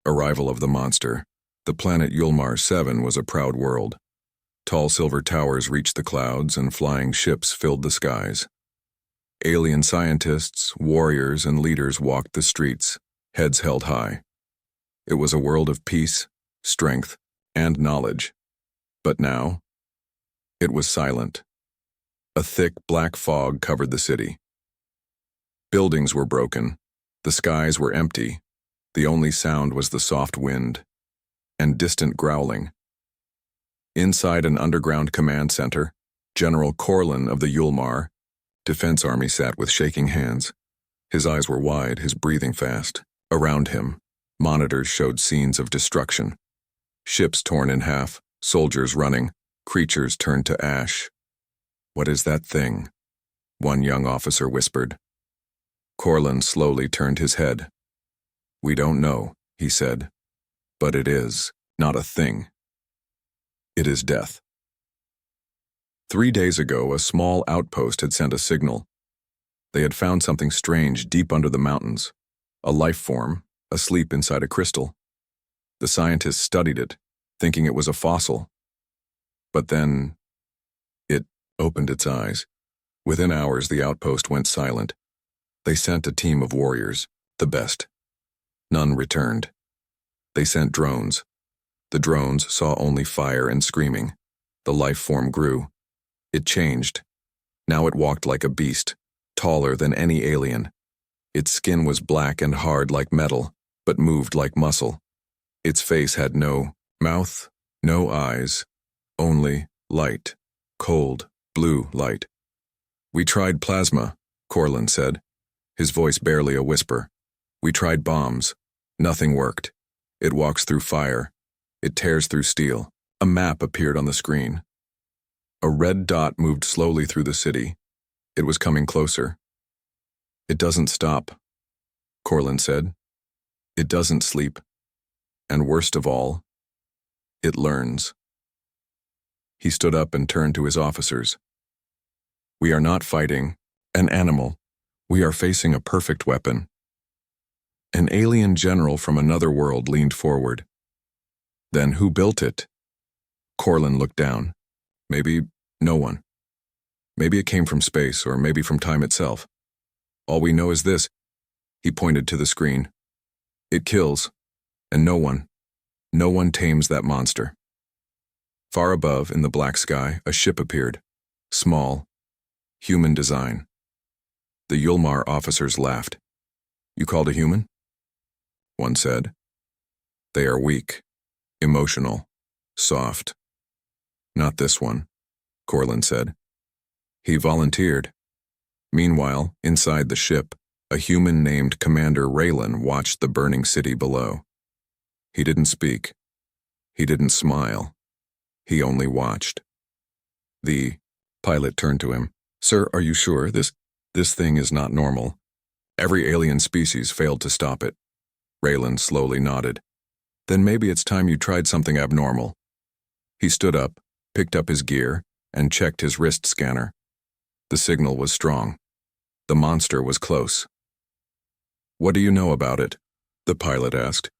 Arrival of the monster. The planet Yulmar 7 was a proud world. Tall silver towers reached the clouds and flying ships filled the skies. Alien scientists, warriors, and leaders walked the streets, heads held high. It was a world of peace, strength, and knowledge. But now, it was silent. A thick black fog covered the city. Buildings were broken. The skies were empty. The only sound was the soft wind and distant growling. Inside an underground command center, General Corland of the Yulmar Defense Army sat with shaking hands. His eyes were wide, his breathing fast. Around him, monitors showed scenes of destruction. Ships torn in half, soldiers running, creatures turned to ash. "What is that thing?" one young officer whispered. Corland slowly turned his head. "We don't know," he said, "but it is not a thing. It is death." 3 days ago, a small outpost had sent a signal. They had found something strange deep under the mountains, a life form, asleep inside a crystal. The scientists studied it, thinking it was a fossil. But then, it opened its eyes. Within hours, the outpost went silent. They sent a team of warriors, the best. None returned. They sent drones. The drones saw only fire and screaming. The life form grew. It changed. Now it walked like a beast, taller than any alien. Its skin was black and hard like metal, but moved like muscle. Its face had no mouth, no eyes, only light, cold, blue light. "We tried plasma," Corland said, his voice barely a whisper. "We tried bombs. Nothing worked. It walks through fire. It tears through steel." A map appeared on the screen. A red dot moved slowly through the city. It was coming closer. "It doesn't stop," Corland said. "It doesn't sleep. And worst of all, it learns." He stood up and turned to his officers. "We are not fighting an animal. We are facing a perfect weapon." An alien general from another world leaned forward. "Then who built it?" Corland looked down. "Maybe no one. Maybe it came from space, or maybe from time itself. All we know is this." He pointed to the screen. "It kills, and no one tames that monster." Far above, in the black sky, a ship appeared. Small, human design. The Yulmar officers laughed. "You called a human?" one said. "They are weak, emotional, soft." "Not this one," Corland said. "He volunteered." Meanwhile, inside the ship, a human named Commander Railan watched the burning city below. He didn't speak. He didn't smile. He only watched. The pilot turned to him. "Sir, are you sure this thing is not normal? Every alien species failed to stop it." Railan slowly nodded. "Then maybe it's time you tried something abnormal." He stood up, picked up his gear, and checked his wrist scanner. The signal was strong. The monster was close. "What do you know about it?" the pilot asked.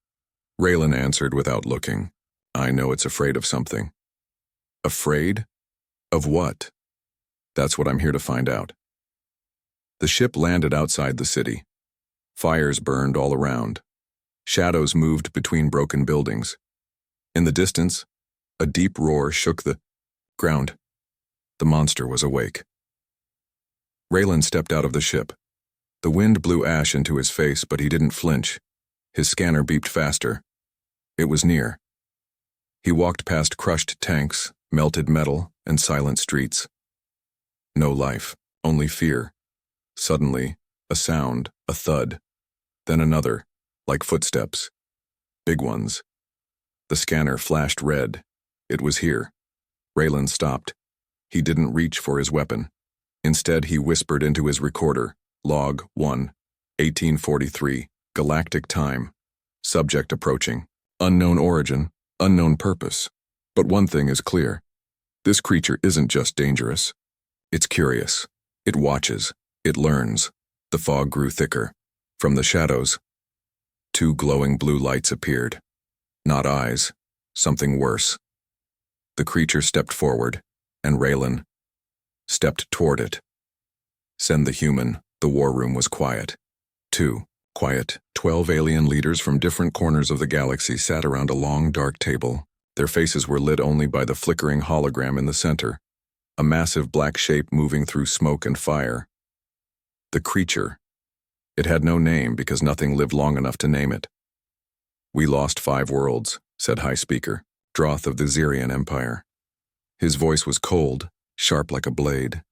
Railan answered without looking. "I know it's afraid of something." "Afraid? Of what?" "That's what I'm here to find out." The ship landed outside the city. Fires burned all around. Shadows moved between broken buildings. In the distance, a deep roar shook the ground. The monster was awake. Railan stepped out of the ship. The wind blew ash into his face, but he didn't flinch. His scanner beeped faster. It was near. He walked past crushed tanks, melted metal, and silent streets. No life, only fear. Suddenly, a sound, a thud. Then another, like footsteps. Big ones. The scanner flashed red. It was here. Railan stopped. He didn't reach for his weapon. Instead, he whispered into his recorder, Log 1, 1843, galactic time. Subject approaching. Unknown origin, unknown purpose. But one thing is clear. This creature isn't just dangerous. It's curious. It watches. It learns. The fog grew thicker. From the shadows, 2 glowing blue lights appeared. Not eyes, something worse. The creature stepped forward, and Railan stepped toward it. Send the human. The war room was quiet. 2. Quiet. 12 alien leaders from different corners of the galaxy sat around a long, dark table. Their faces were lit only by the flickering hologram in the center, a massive black shape moving through smoke and fire. The creature. It had no name because nothing lived long enough to name it. We lost 5 worlds, said High Speaker, Droth of the Xerian Empire. His voice was cold, sharp like a blade.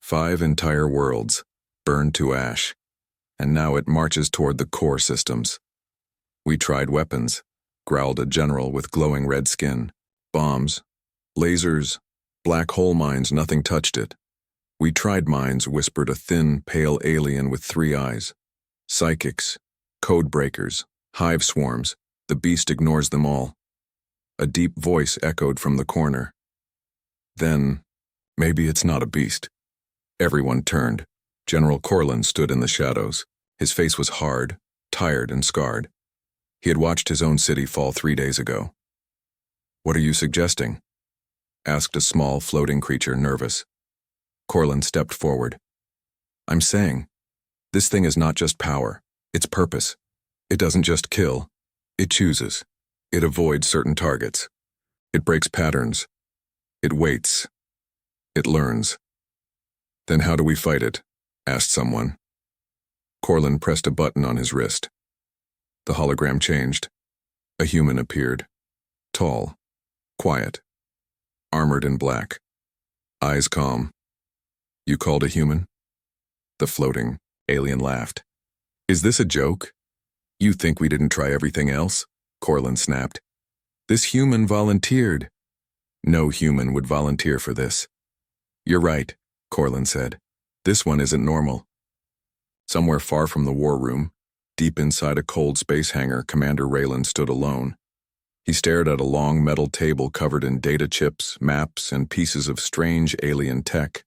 5 entire worlds, burned to ash, and now it marches toward the core systems. We tried weapons, growled a general with glowing red skin. Bombs, lasers, black hole mines, nothing touched it. We tried minds, whispered a thin, pale alien with 3 eyes. Psychics, code breakers, hive swarms, the beast ignores them all. A deep voice echoed from the corner. Then, maybe it's not a beast. Everyone turned. General Corland stood in the shadows. His face was hard, tired, and scarred. He had watched his own city fall 3 days ago. What are you suggesting? Asked a small, floating creature, nervous. Corland stepped forward. I'm saying, this thing is not just power, it's purpose. It doesn't just kill, it chooses. It avoids certain targets. It breaks patterns. It waits. It learns. Then how do we fight it? Asked someone. Corland pressed a button on his wrist. The hologram changed. A human appeared. Tall. Quiet. Armored in black. Eyes calm. You called a human? The floating alien laughed. Is this a joke? You think we didn't try everything else? Corland snapped. This human volunteered. No human would volunteer for this. You're right, Corland said. This one isn't normal. Somewhere far from the war room, deep inside a cold space hangar, Commander Railan stood alone. He stared at a long metal table covered in data chips, maps, and pieces of strange alien tech.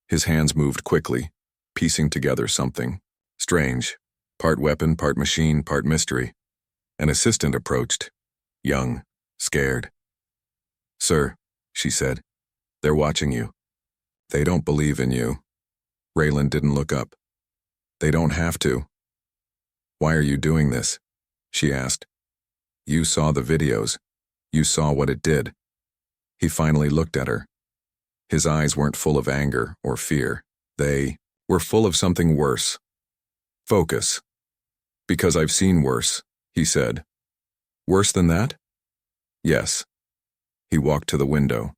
His hands moved quickly, piecing together something strange, part weapon, part machine, part mystery. An assistant approached, young, scared. Sir, she said, they're watching you. They don't believe in you. Railan didn't look up. They don't have to. Why are you doing this? She asked. You saw the videos. You saw what it did. He finally looked at her. His eyes weren't full of anger or fear. They were full of something worse. Focus. Because I've seen worse, he said. Worse than that? Yes. He walked to the window.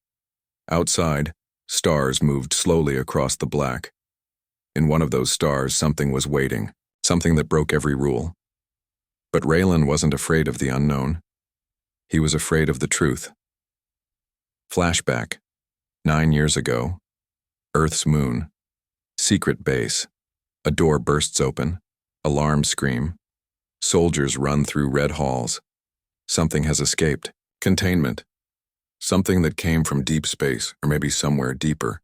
Outside, stars moved slowly across the black. In one of those stars, something was waiting, something that broke every rule. But Railan wasn't afraid of the unknown. He was afraid of the truth. Flashback. 9 years ago. Earth's moon. Secret base. A door bursts open. Alarms scream. Soldiers run through red halls. Something has escaped. Containment. Something that came from deep space, or maybe somewhere deeper.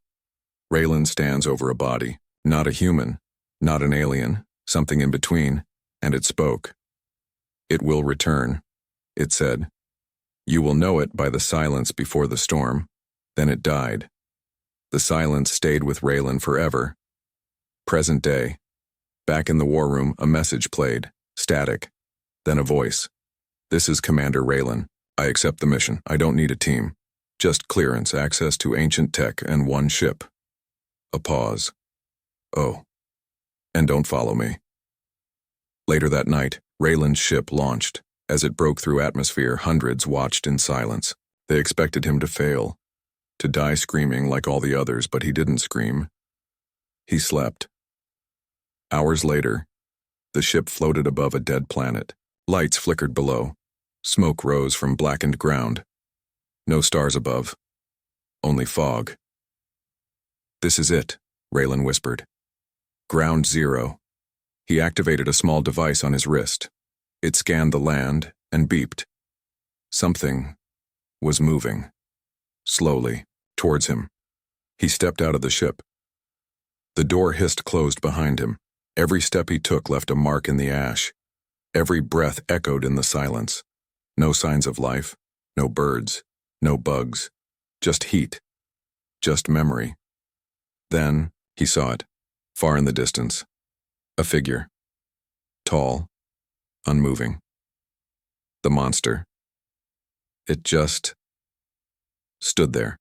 Railan stands over a body. Not a human. Not an alien. Something in between. And it spoke. It will return, it said. You will know it by the silence before the storm. Then it died. The silence stayed with Railan forever. Present day. Back in the war room, a message played. Static. Then a voice. This is Commander Railan. I accept the mission. I don't need a team. Just clearance, access to ancient tech, and 1 ship. A pause. Oh. And don't follow me. Later that night, Railan's ship launched. As it broke through atmosphere, hundreds watched in silence. They expected him to fail, to die screaming like all the others, but he didn't scream. He slept. Hours later, the ship floated above a dead planet. Lights flickered below. Smoke rose from blackened ground. No stars above. Only fog. This is it, Railan whispered. Ground Zero. He activated a small device on his wrist. It scanned the land and beeped. Something was moving. Slowly, towards him. He stepped out of the ship. The door hissed closed behind him. Every step he took left a mark in the ash. Every breath echoed in the silence. No signs of life, no birds, no bugs, just heat, just memory. Then, he saw it, far in the distance. A figure. Tall, unmoving. The monster. It just stood there.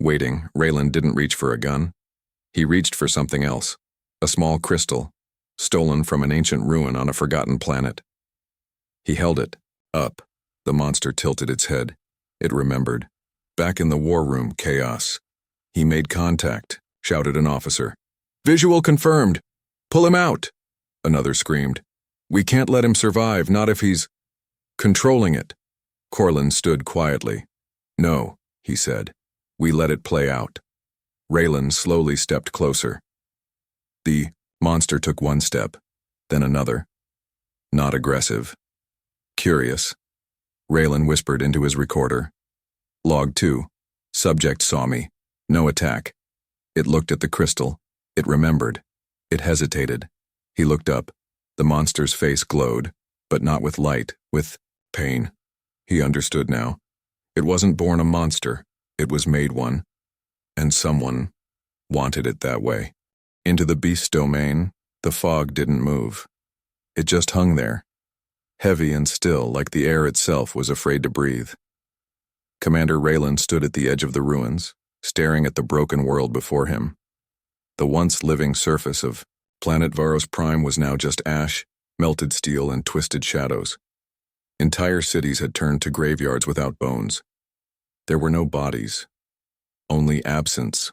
Waiting, Railan didn't reach for a gun. He reached for something else. A small crystal, stolen from an ancient ruin on a forgotten planet. He held it, up. The monster tilted its head. It remembered. Back in the war room, chaos. He made contact, shouted an officer. "Visual confirmed! Pull him out!" Another screamed. "We can't let him survive, not if he's controlling it." Corland stood quietly. "No," he said. "We let it play out." Railan slowly stepped closer. The monster took one step, then another. Not aggressive. Curious. Railan whispered into his recorder. "Log 2. Subject saw me. No attack." It looked at the crystal. It remembered. It hesitated. He looked up. The monster's face glowed, but not with light, with pain. He understood now. It wasn't born a monster. It was made one. And someone wanted it that way. Into the beast's domain, the fog didn't move. It just hung there, heavy and still, like the air itself was afraid to breathe. Commander Railan stood at the edge of the ruins, staring at the broken world before him. The once living surface of planet Varos Prime was now just ash, melted steel, and twisted shadows. Entire cities had turned to graveyards without bones. There were no bodies, only absence.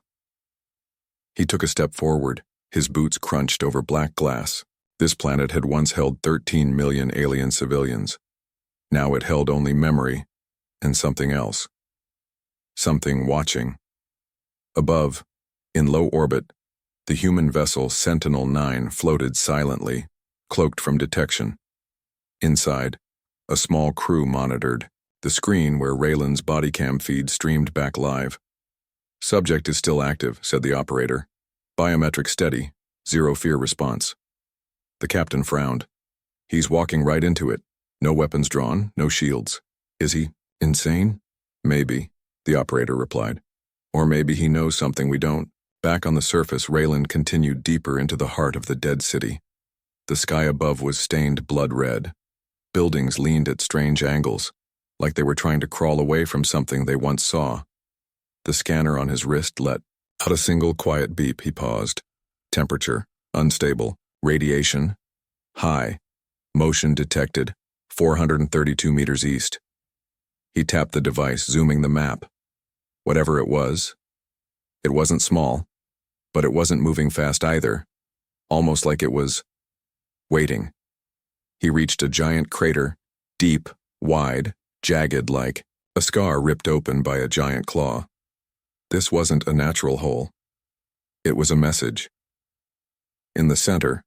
He took a step forward, his boots crunched over black glass. This planet had once held 13 million alien civilians. Now it held only memory and something else. Something watching. Above, in low orbit, the human vessel Sentinel-9 floated silently, cloaked from detection. Inside, a small crew monitored, the screen where Raylan's body cam feed streamed back live. "Subject is still active," said the operator. "Biometric steady, zero fear response." The captain frowned. "He's walking right into it. No weapons drawn, no shields. Is he insane?" "Maybe," the operator replied. "Or maybe he knows something we don't." Back on the surface, Railan continued deeper into the heart of the dead city. The sky above was stained blood red. Buildings leaned at strange angles, like they were trying to crawl away from something they once saw. The scanner on his wrist let out a single quiet beep. He paused. Temperature, unstable. Radiation, high. Motion detected, 432 meters east. He tapped the device, zooming the map. Whatever it wasn't small, but it wasn't moving fast either, almost like it was waiting. He reached a giant crater, deep, wide, jagged, like a scar ripped open by a giant claw. This wasn't a natural hole. It was a message. In the center,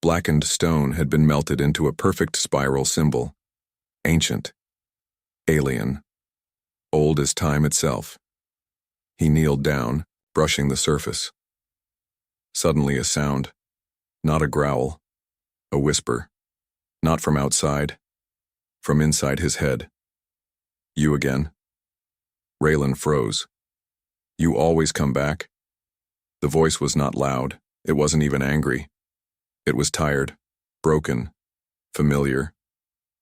blackened stone had been melted into a perfect spiral symbol. Ancient. Alien. Old as time itself. He kneeled down, brushing the surface. Suddenly a sound. Not a growl. A whisper. Not from outside. From inside his head. "You again?" Railan froze. "You always come back?" The voice was not loud. It wasn't even angry. It was tired, broken, familiar.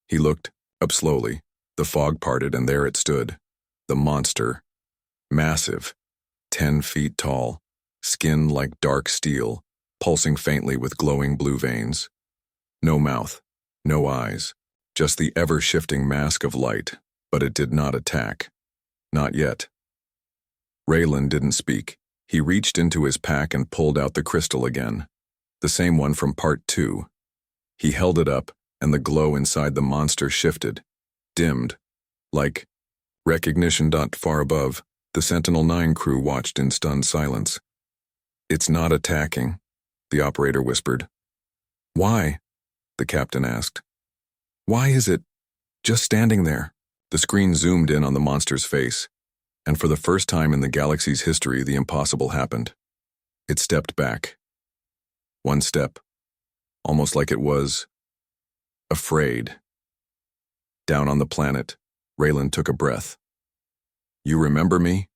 He looked up slowly. The fog parted, and there it stood. The monster. Massive. 10 feet tall. Skin like dark steel, pulsing faintly with glowing blue veins. No mouth. No eyes. Just the ever-shifting mask of light. But it did not attack. Not yet. Railan didn't speak. He reached into his pack and pulled out the crystal again. The same one from Part 2. He held it up, and the glow inside the monster shifted, dimmed, like recognition. Far above, the Sentinel-9 crew watched in stunned silence. "It's not attacking," the operator whispered. "Why?" the captain asked. "Why is it just standing there?" The screen zoomed in on the monster's face, and for the first time in the galaxy's history, the impossible happened. It stepped back. One step, almost like it was afraid. Down on the planet, Railan took a breath. "You remember me?"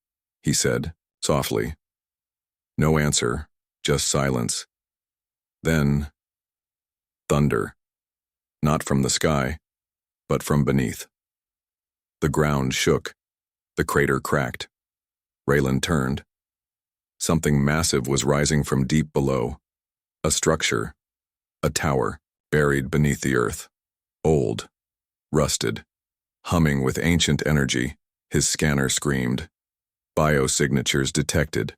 he said, softly. No answer, just silence. Then, thunder. Not from the sky, but from beneath. The ground shook. The crater cracked. Railan turned. Something massive was rising from deep below. A structure. A tower, buried beneath the earth. Old. Rusted. Humming with ancient energy, his scanner screamed. Biosignatures detected.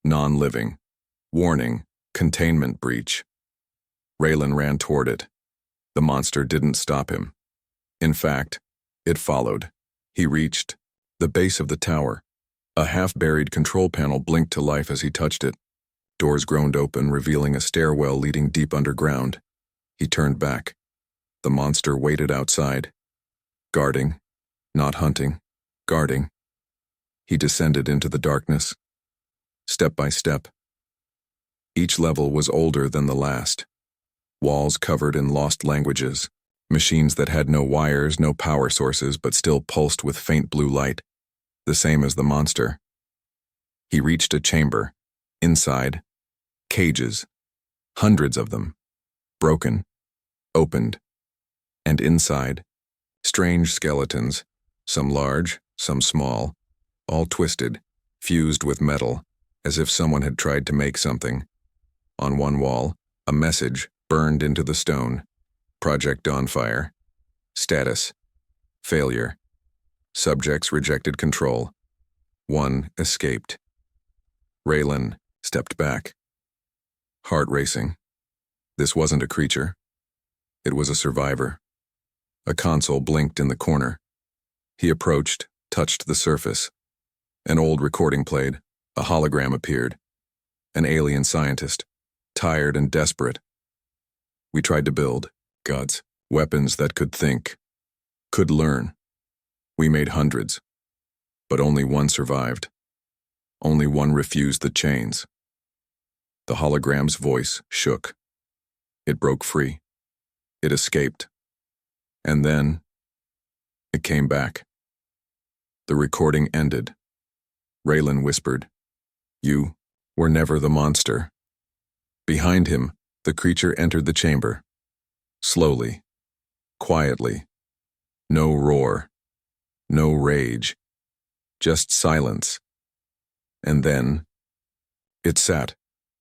Non-living. Warning, containment breach. Railan ran toward it. The monster didn't stop him. In fact, it followed. He reached the base of the tower. A half-buried control panel blinked to life as he touched it. Doors groaned open, revealing a stairwell leading deep underground. He turned back. The monster waited outside. Guarding, not hunting, guarding. He descended into the darkness. Step by step. Each level was older than the last. Walls covered in lost languages. Machines that had no wires, no power sources, but still pulsed with faint blue light. The same as the monster. He reached a chamber. Inside, cages. Hundreds of them. Broken. Opened. And inside, strange skeletons. Some large, some small. All twisted, fused with metal, as if someone had tried to make something. On one wall, a message burned into the stone. Project Dawnfire. Status. Failure. Subjects rejected control. One escaped. Railan stepped back. Heart racing. This wasn't a creature. It was a survivor. A console blinked in the corner. He approached, touched the surface. An old recording played. A hologram appeared. An alien scientist, tired and desperate. "We tried to build, gods, weapons that could think, could learn. We made hundreds, but only one survived. Only one refused the chains." The hologram's voice shook. It broke free. It escaped. And then, it came back. The recording ended. Railan whispered, "You were never the monster." Behind him, the creature entered the chamber. Slowly, quietly. No roar. No rage. Just silence. And then, it sat,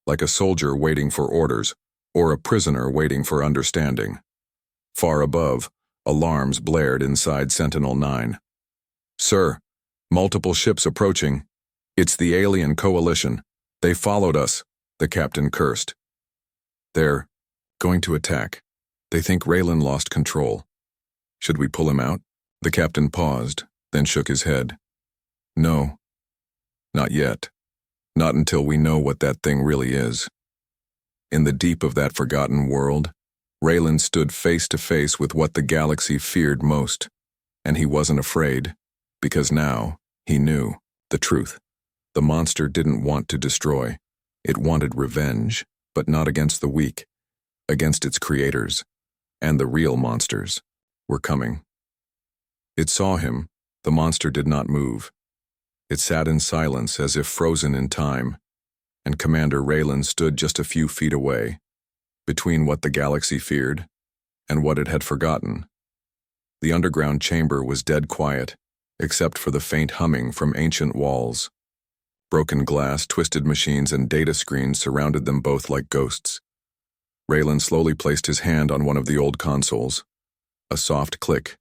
like a soldier waiting for orders, or a prisoner waiting for understanding. Far above, alarms blared inside Sentinel-9. "Sir, multiple ships approaching. It's the alien coalition. They followed us," the captain cursed. "They're going to attack. They think Railan lost control. Should we pull him out?" The captain paused, then shook his head. "No. Not yet. Not until we know what that thing really is." In the deep of that forgotten world, Railan stood face to face with what the galaxy feared most. And he wasn't afraid, because now he knew the truth. The monster didn't want to destroy. It wanted revenge, but not against the weak, against its creators. And the real monsters were coming. It saw him. The monster did not move. It sat in silence as if frozen in time, and Commander Railan stood just a few feet away, between what the galaxy feared and what it had forgotten. The underground chamber was dead quiet, except for the faint humming from ancient walls. Broken glass, twisted machines, and data screens surrounded them both like ghosts. Railan slowly placed his hand on one of the old consoles. A soft click.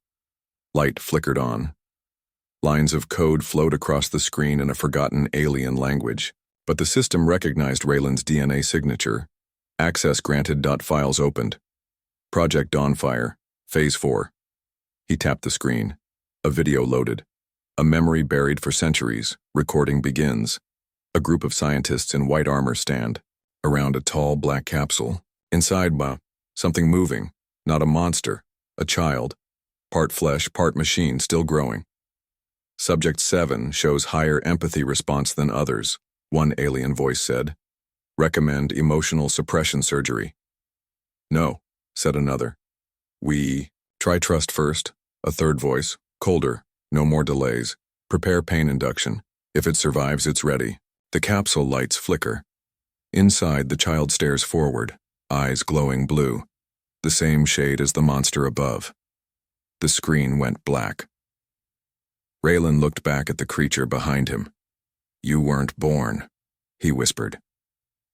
Light flickered on. Lines of code flowed across the screen in a forgotten alien language, but the system recognized Railan's DNA signature. Access granted. Files opened. Project Dawnfire, Phase 4. He tapped the screen. A video loaded. A memory buried for centuries. Recording begins. A group of scientists in white armor stand around a tall black capsule. Inside, something moving. Not a monster. A child. Part flesh, part machine, still growing. Subject 7 shows higher empathy response than others, one alien voice said. Recommend emotional suppression surgery. No, said another. Try trust first, a third voice, colder, no more delays. Prepare pain induction. If it survives, it's ready. The capsule lights flicker. Inside, the child stares forward, eyes glowing blue, the same shade as the monster above. The screen went black. Railan looked back at the creature behind him. You weren't born, he whispered.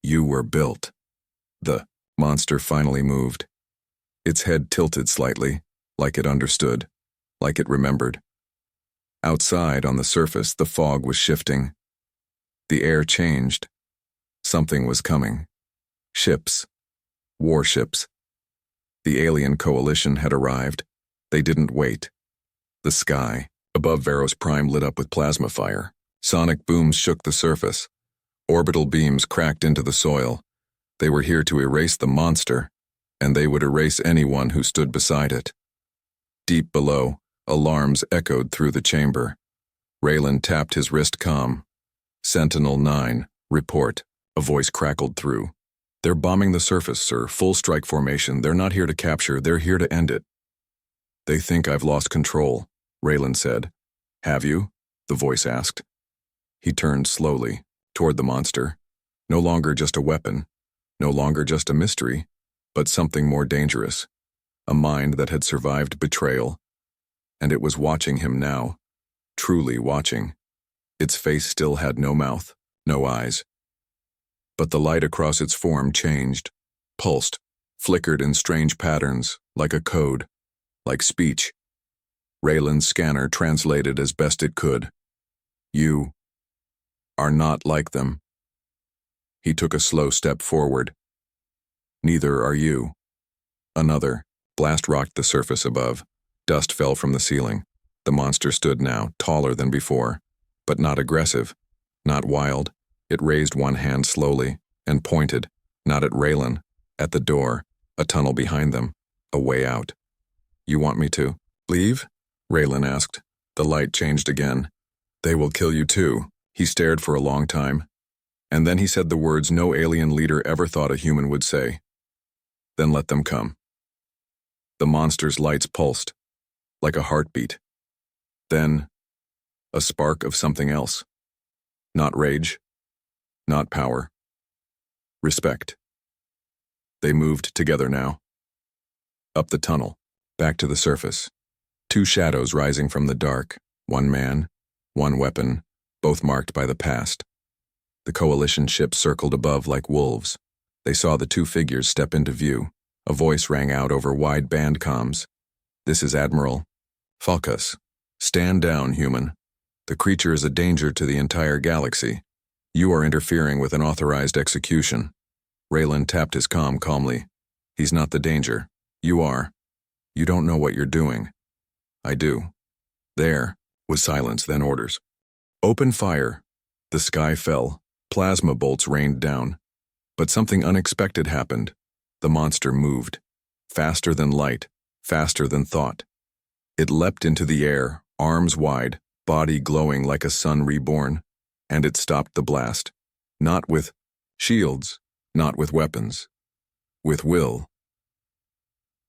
You were built. The monster finally moved. Its head tilted slightly, like it understood, like it remembered. Outside, on the surface, the fog was shifting. The air changed. Something was coming. Ships. Warships. The alien coalition had arrived. They didn't wait. The sky, above Varos Prime, lit up with plasma fire. Sonic booms shook the surface. Orbital beams cracked into the soil. They were here to erase the monster, and they would erase anyone who stood beside it. Deep below, alarms echoed through the chamber. Railan tapped his wrist comm. Sentinel-9, report. A voice crackled through. They're bombing the surface, sir. Full strike formation. They're not here to capture, they're here to end it. They think I've lost control, Railan said. Have you? The voice asked. He turned slowly, toward the monster. No longer just a weapon, no longer just a mystery, but something more dangerous. A mind that had survived betrayal. And it was watching him now, truly watching. Its face still had no mouth, no eyes. But the light across its form changed, pulsed, flickered in strange patterns, like a code, like speech. Raylan's scanner translated as best it could. You are not like them. He took a slow step forward. Neither are you. Another blast rocked the surface above. Dust fell from the ceiling. The monster stood now, taller than before, but not aggressive, not wild. It raised one hand slowly and pointed, not at Railan, at the door, a tunnel behind them, a way out. You want me to leave? Railan asked. The light changed again. They will kill you too. He stared for a long time, and then he said the words no alien leader ever thought a human would say. Then let them come. The monster's lights pulsed, like a heartbeat. Then, a spark of something else. Not rage, not power. Respect. They moved together now. Up the tunnel, back to the surface. Two shadows rising from the dark, one man, one weapon, both marked by the past. The coalition ship circled above like wolves. They saw the two figures step into view. A voice rang out over wide band comms. This is Admiral Falcus. Stand down, human. The creature is a danger to the entire galaxy. You are interfering with an authorized execution. Railan tapped his comm calmly. He's not the danger. You are. You don't know what you're doing. I do. There was silence, then orders. Open fire. The sky fell. Plasma bolts rained down. But something unexpected happened. The monster moved. Faster than light, faster than thought. It leapt into the air, arms wide, body glowing like a sun reborn, and it stopped the blast. Not with shields, not with weapons. With will.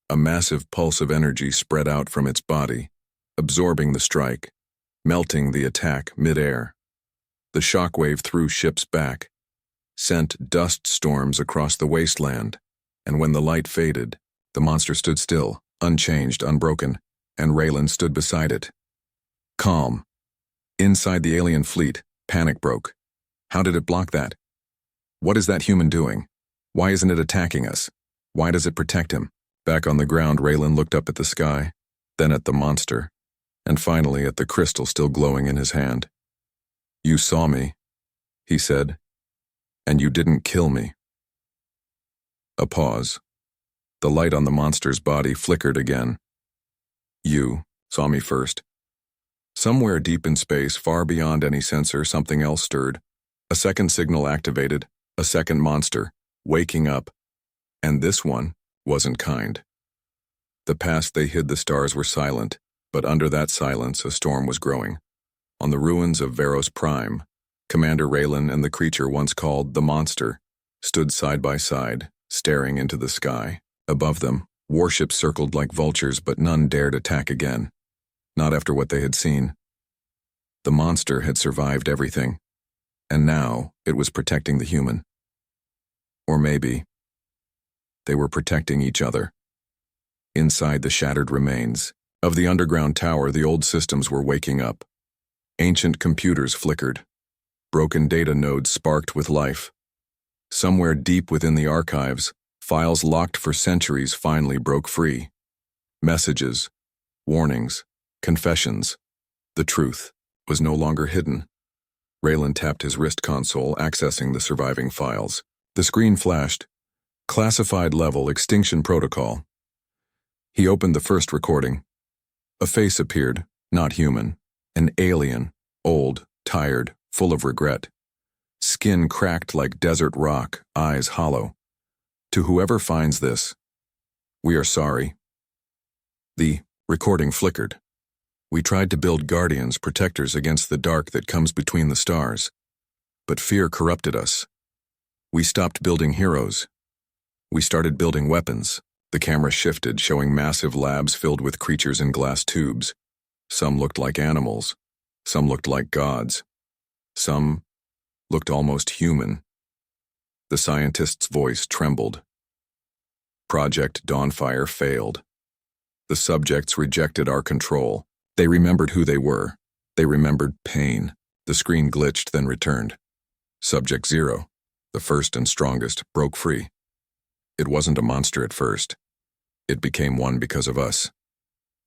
A massive pulse of energy spread out from its body, absorbing the strike, melting the attack mid-air. The shockwave threw ships back, sent dust storms across the wasteland, and when the light faded, the monster stood still, unchanged, unbroken, and Railan stood beside it. Calm. Inside the alien fleet, panic broke. How did it block that? What is that human doing? Why isn't it attacking us? Why does it protect him? Back on the ground, Railan looked up at the sky, then at the monster, and finally at the crystal still glowing in his hand. You saw me, he said, and you didn't kill me. A pause. The light on the monster's body flickered again. You saw me first. Somewhere deep in space, far beyond any sensor, something else stirred. A second signal activated, a second monster, waking up. And this one wasn't kind. The past they hid the stars were silent, but under that silence a storm was growing. On the ruins of Varos Prime, Commander Railan and the creature once called the Monster stood side by side, staring into the sky. Above them, Warships circled like vultures, but none dared attack again. Not after what they had seen. The monster had survived everything, and now it was protecting the human. Or maybe they were protecting each other. Inside the shattered remains of the underground tower, the old systems were waking up. Ancient computers flickered. Broken data nodes sparked with life. Somewhere deep within the archives, files locked for centuries finally broke free. Messages, warnings, confessions. The truth was no longer hidden. Railan tapped his wrist console, accessing the surviving files. The screen flashed. Classified level extinction protocol. He opened the first recording. A face appeared, not human. An alien, old, tired, full of regret. Skin cracked like desert rock, eyes hollow. To whoever finds this, we are sorry. The recording flickered. We tried to build guardians, protectors against the dark that comes between the stars. But fear corrupted us. We stopped building heroes. We started building weapons. The camera shifted, showing massive labs filled with creatures in glass tubes. Some looked like animals. Some looked like gods. Some looked almost human. The scientist's voice trembled. Project Dawnfire failed. The subjects rejected our control. They remembered who they were. They remembered pain. The screen glitched, then returned. Subject 0, the first and strongest, broke free. It wasn't a monster at first. It became one because of us.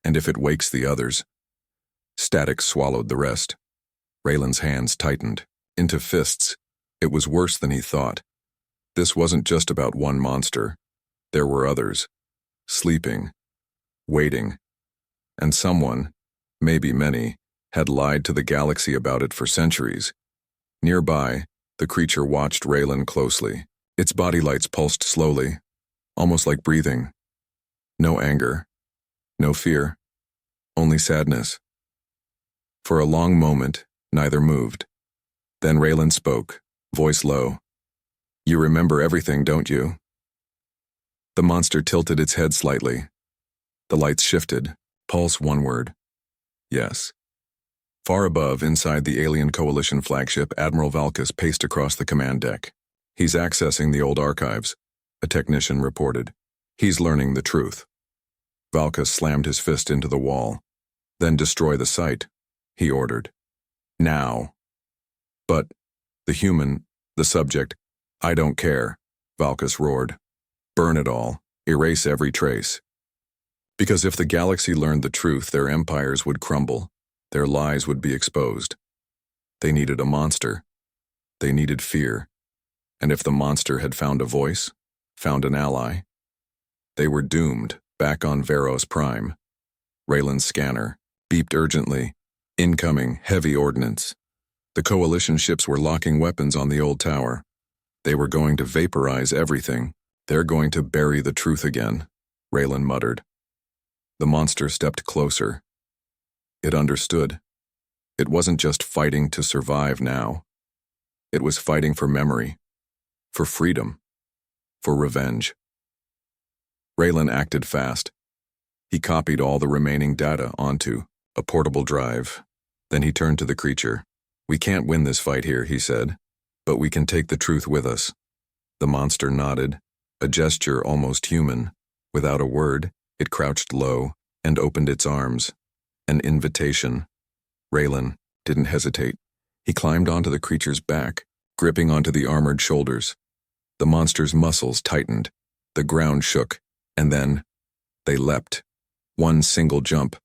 And if it wakes the others... Static swallowed the rest. Raylan's hands tightened, into fists. It was worse than he thought. This wasn't just about one monster. There were others. Sleeping. Waiting. And someone, maybe many, had lied to the galaxy about it for centuries. Nearby, the creature watched Railan closely. Its body lights pulsed slowly, almost like breathing. No anger. No fear. Only sadness. For a long moment, neither moved. Then Railan spoke, voice low. "You remember everything, don't you?" The monster tilted its head slightly. The lights shifted, pulse one word. Yes. Far above, inside the alien coalition flagship, Admiral Valkus paced across the command deck. "He's accessing the old archives," a technician reported. "He's learning the truth." Valkus slammed his fist into the wall. "Then destroy the site," he ordered. "Now." "But the human, the subject, I don't care," Valkus roared. "Burn it all. Erase every trace." Because if the galaxy learned the truth, their empires would crumble. Their lies would be exposed. They needed a monster. They needed fear. And if the monster had found a voice, found an ally, they were doomed, back on Varos Prime. Raylan's scanner beeped urgently. Incoming, heavy ordnance. The coalition ships were locking weapons on the old tower. They were going to vaporize everything. They're going to bury the truth again, Railan muttered. The monster stepped closer. It understood. It wasn't just fighting to survive now. It was fighting for memory, for freedom, for revenge. Railan acted fast. He copied all the remaining data onto a portable drive. Then he turned to the creature. "We can't win this fight here," he said, "but we can take the truth with us." The monster nodded, a gesture almost human. Without a word, it crouched low and opened its arms. An invitation. Railan didn't hesitate. He climbed onto the creature's back, gripping onto the armored shoulders. The monster's muscles tightened. The ground shook, and then they leapt. One single jump,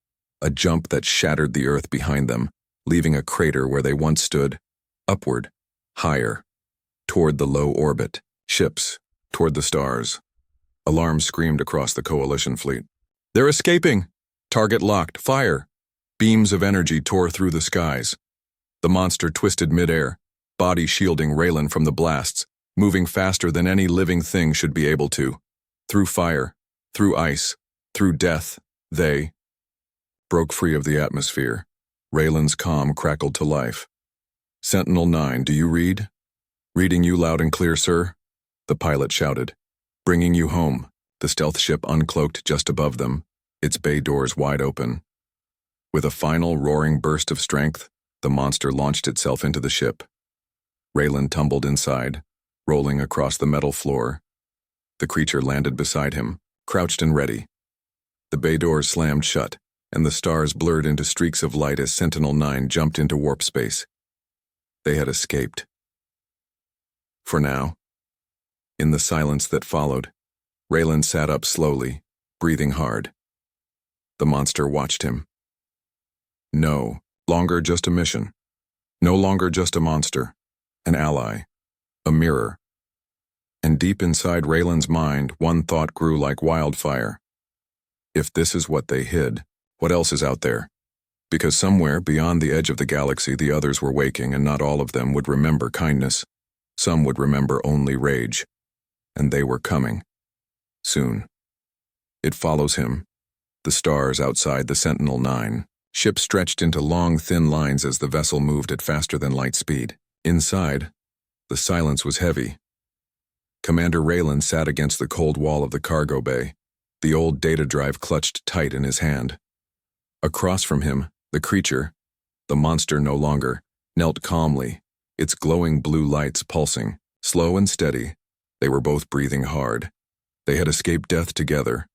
a jump that shattered the earth behind them, leaving a crater where they once stood. Upward, higher, toward the low orbit, ships, toward the stars. Alarms screamed across the coalition fleet. "They're escaping! Target locked, fire!" Beams of energy tore through the skies. The monster twisted midair, body shielding Railan from the blasts, moving faster than any living thing should be able to. Through fire, through ice, through death, they broke free of the atmosphere. Raylan's comm crackled to life. "Sentinel 9, do you read?" "Reading you loud and clear, sir," the pilot shouted. "Bringing you home. The stealth ship uncloaked just above them, its bay doors wide open. With a final roaring burst of strength, the monster launched itself into the ship. Railan tumbled inside, rolling across the metal floor. The creature landed beside him, crouched and ready. The bay doors slammed shut, and the stars blurred into streaks of light as Sentinel-9 jumped into warp space. They had escaped. For now. In the silence that followed, Railan sat up slowly, breathing hard. The monster watched him. No longer just a mission. No longer just a monster. An ally. A mirror. And deep inside Raylan's mind, one thought grew like wildfire. If this is what they hid, what else is out there? Because somewhere beyond the edge of the galaxy the others were waking, and not all of them would remember kindness. Some would remember only rage. And they were coming. Soon. It follows him. The stars outside the Sentinel-9. Ship stretched into long, thin lines as the vessel moved at faster than light speed. Inside, the silence was heavy. Commander Railan sat against the cold wall of the cargo bay, the old data drive clutched tight in his hand. Across from him, the creature, the monster no longer, knelt calmly, its glowing blue lights pulsing, slow and steady. They were both breathing hard. They had escaped death together,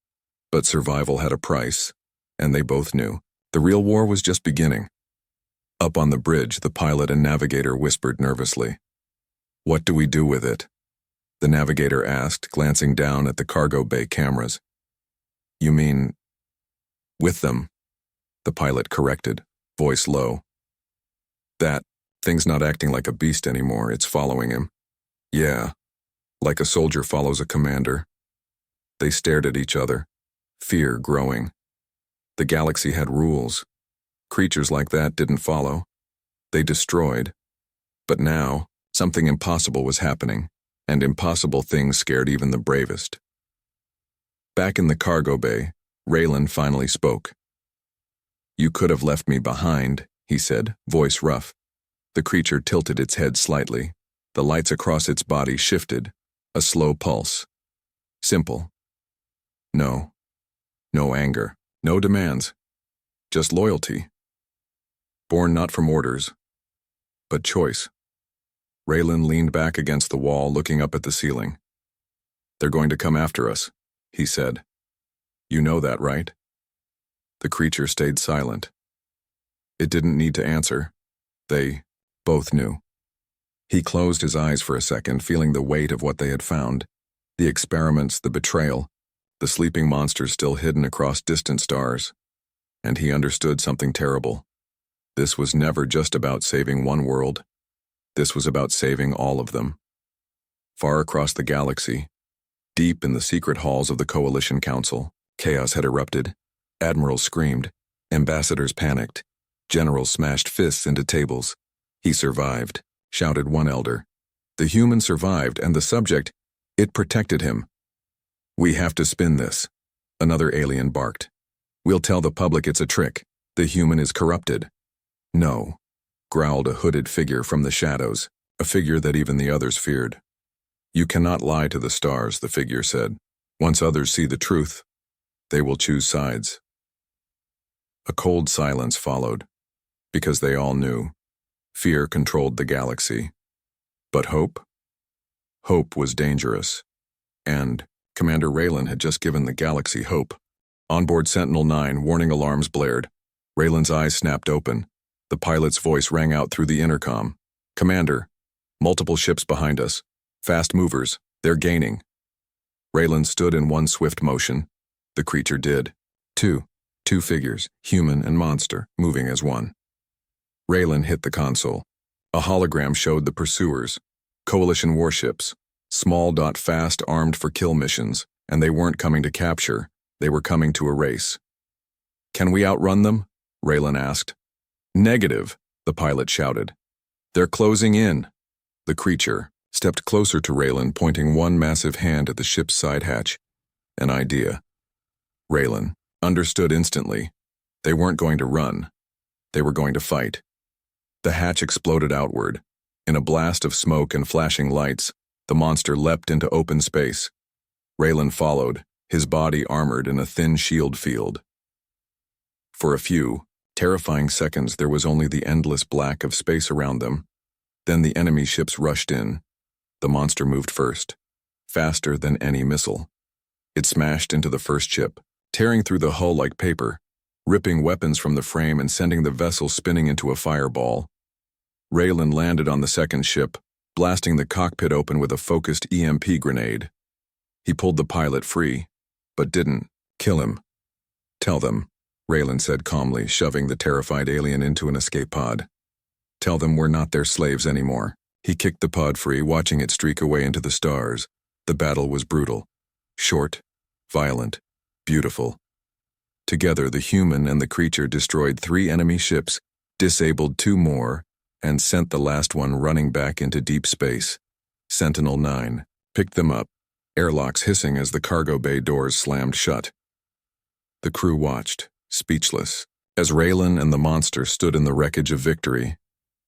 but survival had a price, and they both knew. The real war was just beginning. Up on the bridge, the pilot and navigator whispered nervously. "What do we do with it?" The navigator asked, glancing down at the cargo bay cameras. "You mean, with them?" The pilot corrected, voice low. "That thing's not acting like a beast anymore, it's following him." "Yeah, like a soldier follows a commander." They stared at each other, fear growing. The galaxy had rules. Creatures like that didn't follow. They destroyed. But now, something impossible was happening, and impossible things scared even the bravest. Back in the cargo bay, Railan finally spoke. "You could have left me behind," he said, voice rough. The creature tilted its head slightly. The lights across its body shifted, a slow pulse. Simple. No. No anger. No demands. Just loyalty. Born not from orders, but choice. Railan leaned back against the wall, looking up at the ceiling. "They're going to come after us," he said. "You know that, right?" The creature stayed silent. It didn't need to answer. They both knew. He closed his eyes for a second, feeling the weight of what they had found. The experiments, the betrayal, the sleeping monsters still hidden across distant stars. And he understood something terrible. This was never just about saving one world. This was about saving all of them. Far across the galaxy, deep in the secret halls of the Coalition Council, chaos had erupted. Admirals screamed. Ambassadors panicked. Generals smashed fists into tables. "He survived," shouted one elder. "The human survived, and the subject, it protected him." "We have to spin this," another alien barked. "We'll tell the public it's a trick. The human is corrupted." "No," growled a hooded figure from the shadows, a figure that even the others feared. "You cannot lie to the stars," the figure said. "Once others see the truth, they will choose sides." A cold silence followed, because they all knew. Fear controlled the galaxy. But hope? Hope was dangerous. And Commander Railan had just given the galaxy hope. Onboard Sentinel-9, warning alarms blared. Raylan's eyes snapped open. The pilot's voice rang out through the intercom. "Commander, multiple ships behind us. Fast movers. They're gaining." Railan stood in one swift motion. The creature did. Two figures, human and monster, moving as one. Railan hit the console. A hologram showed the pursuers. Coalition warships. Small, fast, armed for kill missions, and they weren't coming to capture, they were coming to erase. "Can we outrun them?" Railan asked. "Negative," the pilot shouted. "They're closing in." The creature stepped closer to Railan, pointing one massive hand at the ship's side hatch. An idea. Railan understood instantly. They weren't going to run. They were going to fight. The hatch exploded outward. In a blast of smoke and flashing lights, the monster leapt into open space. Railan followed, his body armored in a thin shield field. For a few terrifying seconds, there was only the endless black of space around them. Then the enemy ships rushed in. The monster moved first, faster than any missile. It smashed into the first ship, tearing through the hull like paper, ripping weapons from the frame and sending the vessel spinning into a fireball. Railan landed on the second ship, blasting the cockpit open with a focused EMP grenade. He pulled the pilot free, but didn't kill him. "Tell them," Railan said calmly, shoving the terrified alien into an escape pod. "Tell them we're not their slaves anymore." He kicked the pod free, watching it streak away into the stars. The battle was brutal. Short, violent, beautiful. Together, the human and the creature destroyed 3 enemy ships, disabled 2 more, and sent the last one running back into deep space. Sentinel-9 picked them up, airlocks hissing as the cargo bay doors slammed shut. The crew watched, speechless, as Railan and the monster stood in the wreckage of victory.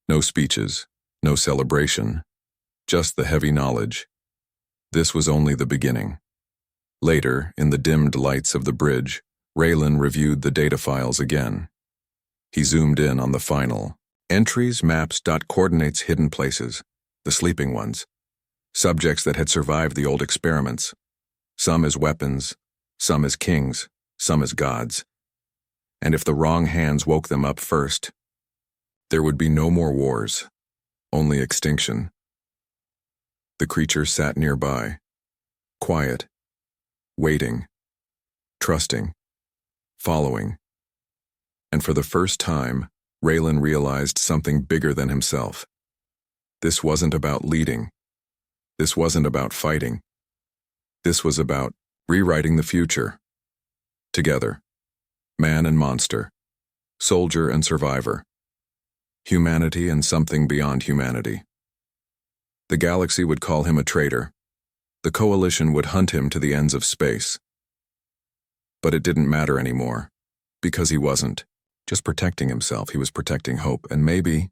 No speeches, no celebration, just the heavy knowledge. This was only the beginning. Later, in the dimmed lights of the bridge, Railan reviewed the data files again. He zoomed in on the final. Entries, maps, coordinates, hidden places, the sleeping ones. Subjects that had survived the old experiments. Some as weapons, some as kings, some as gods. And if the wrong hands woke them up first, there would be no more wars, only extinction. The creature sat nearby, quiet, waiting, trusting, following. And for the first time, Railan realized something bigger than himself. This wasn't about leading. This wasn't about fighting. This was about rewriting the future. Together, man and monster, soldier and survivor, humanity and something beyond humanity. The galaxy would call him a traitor. The coalition would hunt him to the ends of space. But it didn't matter anymore, because he wasn't just protecting himself, he was protecting hope, and maybe,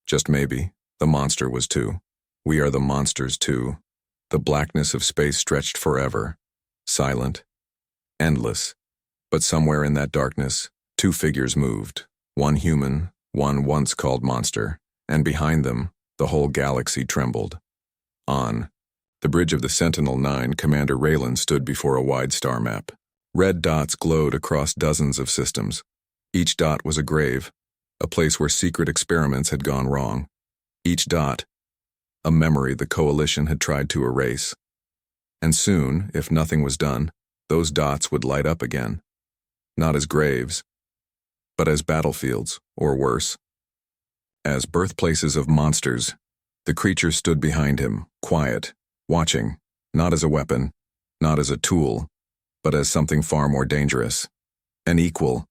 just maybe, the monster was too. We are the monsters too. The blackness of space stretched forever, silent, endless. But somewhere in that darkness, 2 figures moved, one human, one once called monster, and behind them, the whole galaxy trembled. On the bridge of the Sentinel-9, Commander Railan stood before a wide star map. Red dots glowed across dozens of systems. Each dot was a grave, a place where secret experiments had gone wrong. Each dot, a memory the coalition had tried to erase. And soon, if nothing was done, those dots would light up again. Not as graves, but as battlefields, or worse. As birthplaces of monsters, the creature stood behind him, quiet, watching, not as a weapon, not as a tool, but as something far more dangerous. An equal.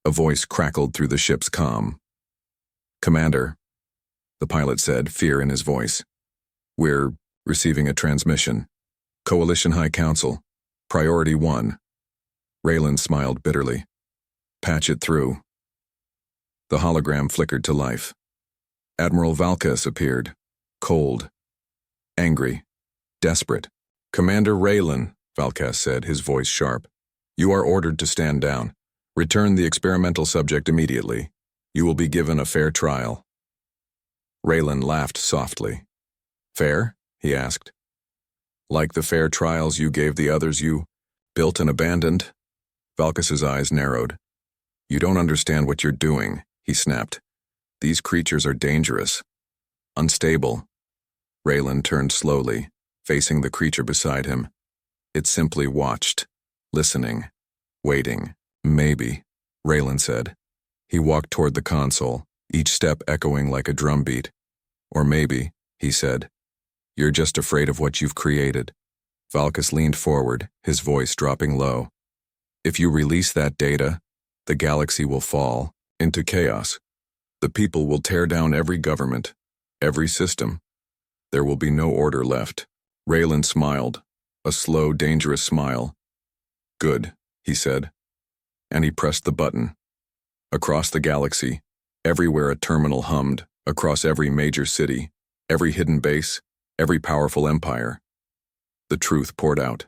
A voice crackled through the ship's comm. "Commander," the pilot said, fear in his voice. "We're receiving a transmission. Coalition High Council. Priority 1. Railan smiled bitterly. "Patch it through." The hologram flickered to life. Admiral Valkas appeared, cold, angry, desperate. "Commander Railan," Valkas said, his voice sharp. "You are ordered to stand down. Return the experimental subject immediately. You will be given a fair trial." Railan laughed softly. "Fair?" he asked. "Like the fair trials you gave the others you built and abandoned?" Valkas's eyes narrowed. "You don't understand what you're doing," he snapped. "These creatures are dangerous, unstable." Railan turned slowly, facing the creature beside him. It simply watched, listening, waiting. "Maybe," Railan said. He walked toward the console, each step echoing like a drumbeat. "Or maybe," he said, "you're just afraid of what you've created." Valkas leaned forward, his voice dropping low. "If you release that data, the galaxy will fall into chaos. The people will tear down every government, every system. There will be no order left." Railan smiled, a slow, dangerous smile. "Good," he said. And he pressed the button. Across the galaxy, everywhere a terminal hummed, across every major city, every hidden base, every powerful empire. The truth poured out.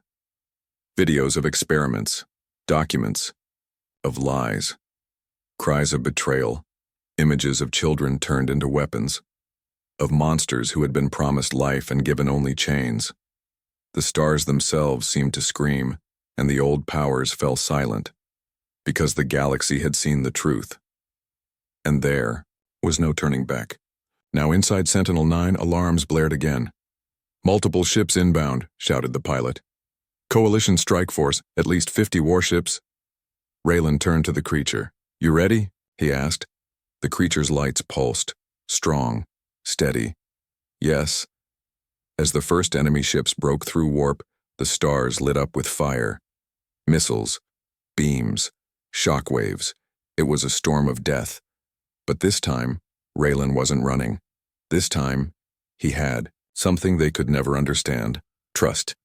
Videos of experiments, documents, of lies, cries of betrayal, images of children turned into weapons, of monsters who had been promised life and given only chains. The stars themselves seemed to scream, and the old powers fell silent, because the galaxy had seen the truth. And there was no turning back. Now inside Sentinel-9, alarms blared again. "Multiple ships inbound," shouted the pilot. "Coalition strike force, at least 50 warships." Railan turned to the creature. "You ready?" he asked. The creature's lights pulsed, strong, steady. "Yes." As the first enemy ships broke through warp, the stars lit up with fire. Missiles, beams, shockwaves. It was a storm of death. But this time, Railan wasn't running. This time, he had something they could never understand: trust.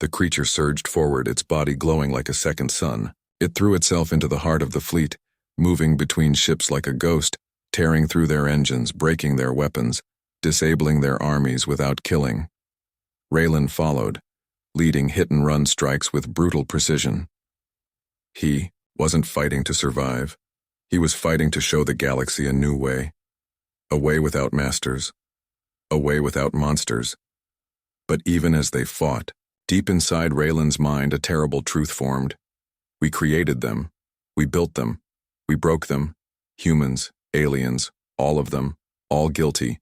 The creature surged forward, its body glowing like a second sun. It threw itself into the heart of the fleet, moving between ships like a ghost, tearing through their engines, breaking their weapons, disabling their armies without killing. Railan followed, leading hit-and-run strikes with brutal precision. He wasn't fighting to survive. He was fighting to show the galaxy a new way. A way without masters. A way without monsters. But even as they fought, deep inside Raylan's mind a terrible truth formed. We created them. We built them. We broke them. Humans, aliens, all of them, all guilty.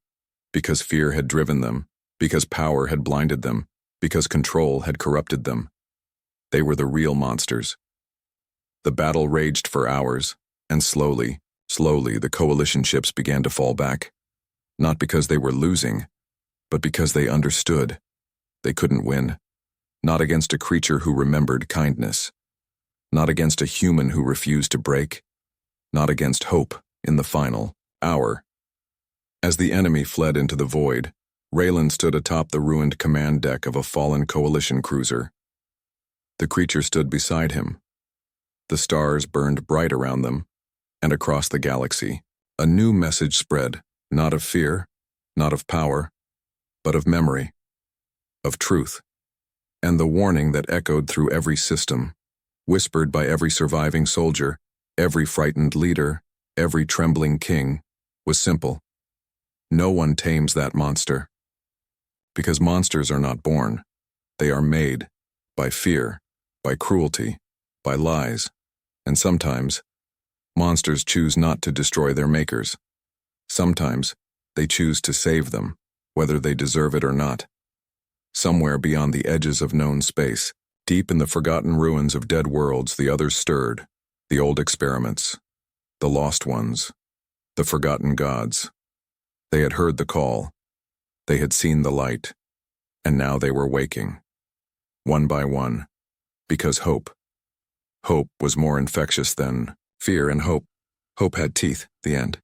Because fear had driven them. Because power had blinded them. Because control had corrupted them. They were the real monsters. The battle raged for hours, and slowly, the coalition ships began to fall back. Not because they were losing, but because they understood. They couldn't win. Not against a creature who remembered kindness. Not against a human who refused to break. Not against hope in the final hour. As the enemy fled into the void, Railan stood atop the ruined command deck of a fallen coalition cruiser. The creature stood beside him. The stars burned bright around them, and across the galaxy, a new message spread, not of fear, not of power, but of memory, of truth, and the warning that echoed through every system, whispered by every surviving soldier, every frightened leader, every trembling king, was simple. No one tames that monster. Because monsters are not born. They are made by fear, by cruelty, by lies, and sometimes, monsters choose not to destroy their makers. Sometimes, they choose to save them, whether they deserve it or not. Somewhere beyond the edges of known space, deep in the forgotten ruins of dead worlds, the others stirred, the old experiments, the lost ones, the forgotten gods. They had heard the call. They had seen the light, and now they were waking, one by one, because hope was more infectious than fear, and hope had teeth, the end.